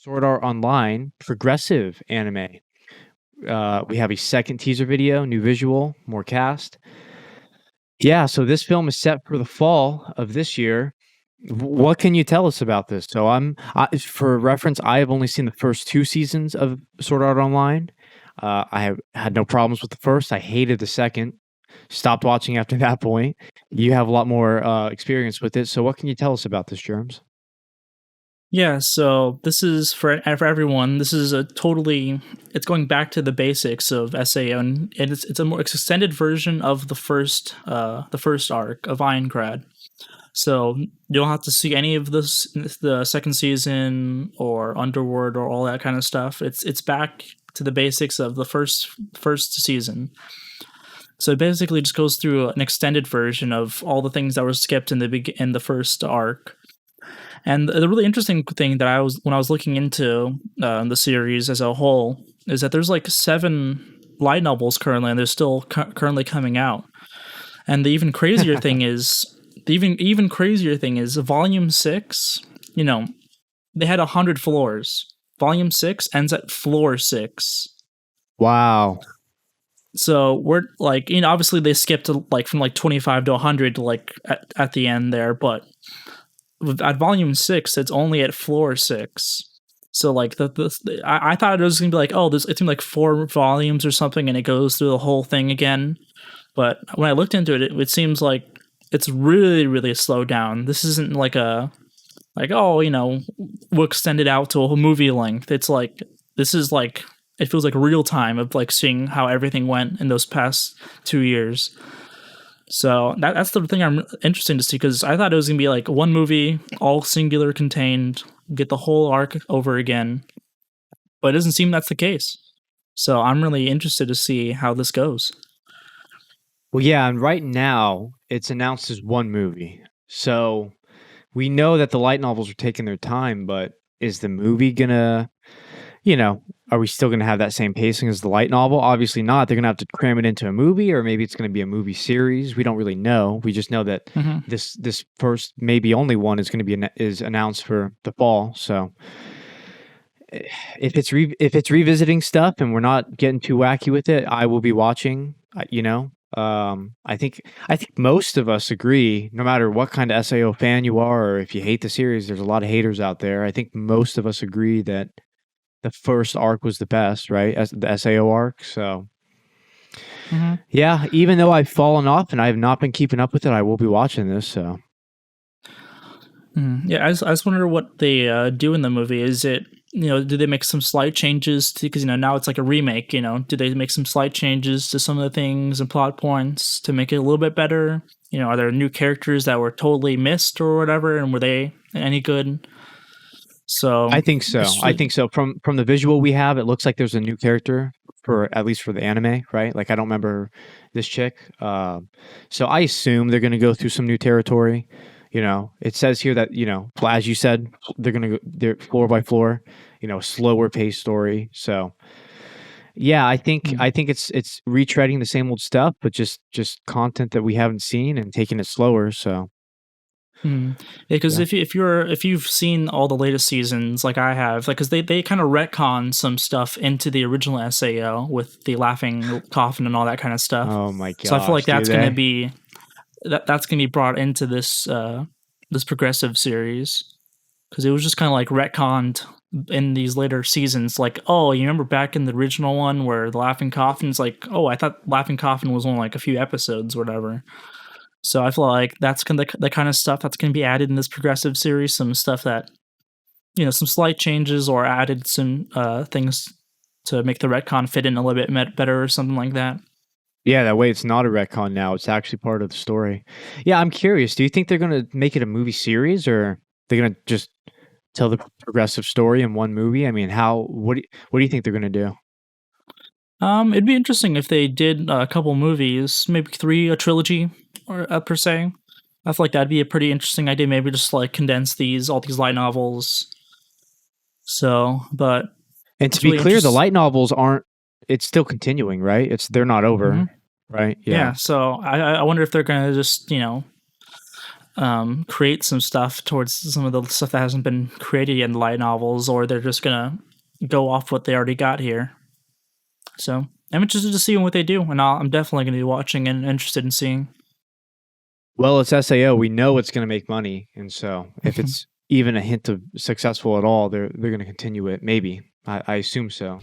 Sword Art Online progressive anime. We have a second teaser video, new visual, more cast. Yeah, so this film is set for the fall of this year. What can you tell us about this? So for reference, I have only seen the first 2 seasons of Sword Art Online. I have had no problems with the first. I hated the second. Stopped watching after that point. You have a lot more experience with it. So what can you tell us about this, Germs? Yeah, so this is for everyone. This is it's going back to the basics of SAO, and it's a more extended version of the first arc of Ironclad. So you don't have to see any of the second season or Underworld or all that kind of stuff. It's back to the basics of the first season. So it basically just goes through an extended version of all the things that were skipped in the first arc. And the really interesting thing that when I was looking into the series as a whole is that there's like 7 light novels currently, and they're still currently coming out. And the even crazier thing is Volume 6. You know, they had 100 floors. Volume 6 ends at floor 6. Wow. So we're like, obviously they skipped from 25 to 100 at the end there, but at Volume 6, it's only at floor 6. So I thought it was gonna be it's gonna be 4 volumes or something, and it goes through the whole thing again. But when I looked into it, it seems like it's really, really slowed down. This isn't we'll extend it out to a whole movie length. It's it feels like real time of seeing how everything went in those past 2 years. So that's the thing I'm interested to see, because I thought it was gonna be one movie, all singular contained, get the whole arc over again, but it doesn't seem that's the case. So I'm really interested to see how this goes. Well, yeah, and right now it's announced as one movie. So we know that the light novels are taking their time, but is the movie gonna, are we still gonna have that same pacing as the light novel? Obviously not. They're gonna have to cram it into a movie, or maybe it's gonna be a movie series. We don't really know. We just know that this first, maybe only one, is gonna be is announced for the fall. So if it's revisiting stuff and we're not getting too wacky with it, I will be watching. I think most of us agree, no matter what kind of SAO fan you are, or if you hate the series, there's a lot of haters out there. I think most of us agree that the first arc was the best, right? As the SAO arc. So yeah, even though I've fallen off and I have not been keeping up with it, I will be watching this. So yeah, I just wonder what they do in the movie. Is it, do they make some slight changes because now it's like a remake? Do they make some slight changes to some of the things and plot points to make it a little bit better? Are there new characters that were totally missed or whatever, and were they any good? So I think so. I think so. From the visual we have, it looks like there's a new character at least for the anime, right? I don't remember this chick. So I assume they're going to go through some new territory. It says here that, as you said, they're floor by floor, slower paced story. So yeah, I think it's retreading the same old stuff, but just content that we haven't seen and taking it slower. So because if you've seen all the latest seasons like I have, because they kind of retcon some stuff into the original SAO with the laughing coffin and all that kind of stuff. Oh my god! So I feel like that's going to be brought into this this progressive series, because it was just kind of retconned in these later seasons. You remember back in the original one where the laughing coffin's I thought laughing coffin was only a few episodes or whatever. So I feel like that's the kind of stuff that's going to be added in this progressive series. Some stuff that, some slight changes, or added some things to make the retcon fit in a little bit better or something like that. Yeah, that way it's not a retcon now. It's actually part of the story. Yeah, I'm curious. Do you think they're going to make it a movie series, or they're going to just tell the progressive story in one movie? I mean, what do you think they're going to do? It'd be interesting if they did a couple movies, maybe 3, a trilogy, or per se. I feel like that'd be a pretty interesting idea. Maybe just condense all these light novels. So, but and to be clear, the light novels aren't. It's still continuing, right? They're not over, right? Yeah. So I wonder if they're gonna just create some stuff towards some of the stuff that hasn't been created yet in the light novels, or they're just gonna go off what they already got here. So I'm interested to see what they do, and I'm definitely going to be watching and interested in seeing. Well, it's SAO. We know it's going to make money, and so if it's even a hint of successful at all, they're going to continue it. Maybe I assume so.